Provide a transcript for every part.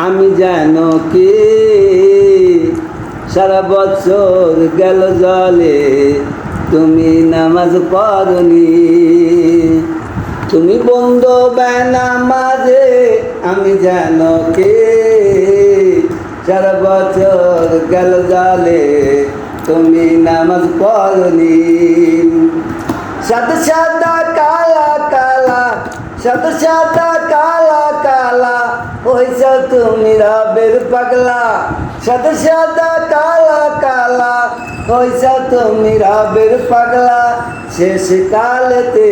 আমি যেন কি সারা বছর গেল জলে তুমি নামাজ পড়নি। তুমি বন্ধ বেনামাজে আমি যেন কে সারা বছর গেল জলে তুমি নামাজ পড়নি। সাদা সাদা কালা কালা সাদা সাদা কালা কালা হইছ তুমি রবের পাগলা। সাদা সাদা কালা কালা হইছ তুমি রবের পাগলা। শেষ কালেতে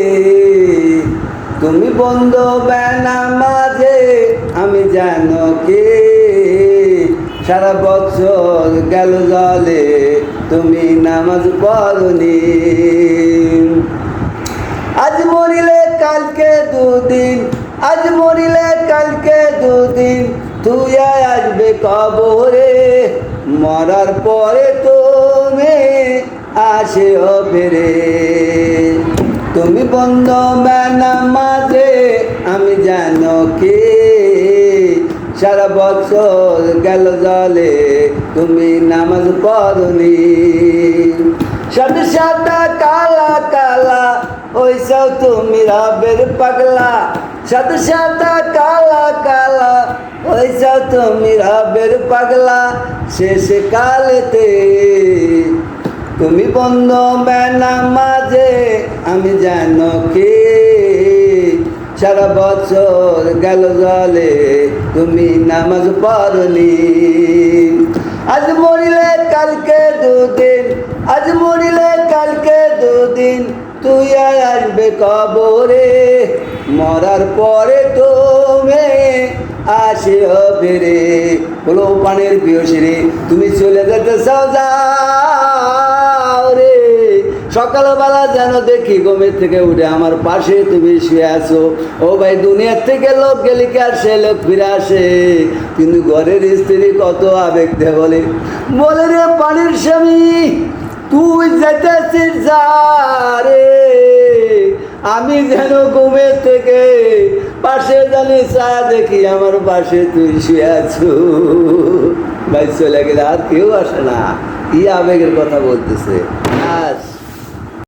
তুমি বন্ধ বেনামাজে আমি যেন কে সারা বছর গেল জলে তুমি নামাজ পড়নি। আজ মরিলে কালকে দুদিন আজ মরিলে কালকে দুদিন তুই আসবে কবরে। মরার পরে তুমি আসিও ফিরে। তুমি বন্ধ বেনামাজে আমি যেন কে সারা বছর গেল জলে তুমি নামাজ পড়নি। সাদা সাদা কালা কালা হইছাও তুমি রবের পাগলা। সাদা সাদা কালা কালা হইছাও তুমি রবের পাগলা। শেষ কালেতে তুমি বন্ধ বেনামাজে আমি যেন কে সারা বছর গেল জলে তুমি নামাজ পড়নি। আজ মরিলে কালকে দুদিন আজ মরিলে কালকে দুদিন তুই আসবে কবরে। মরার পরে তুমি আসিও ফিরে। বলো পানের প্রিয়সিরে তুমি চলে যেতে চাও যাও রে। সকালবেলা যেন দেখি ঘুমের থেকে উঠে আমার পাশে তুমি শুয়ে আছো। ও ভাই দুনিয়ার থেকে লোক গেলে কি আর সে লোক ফিরে আসে? কিন্তু ঘরের স্ত্রী কত আবেগ দেয় বলে বলে রে পানির স্বামী তুই যেতেছিস যা রে। আমি যেন ঘুমের থেকে পাশে জানি চা দেখি আমার পাশে তুই শুয়ে আছো। ভাই চলে গেলে আর কেউ আসে না। কি আবেগের কথা বলতেছে।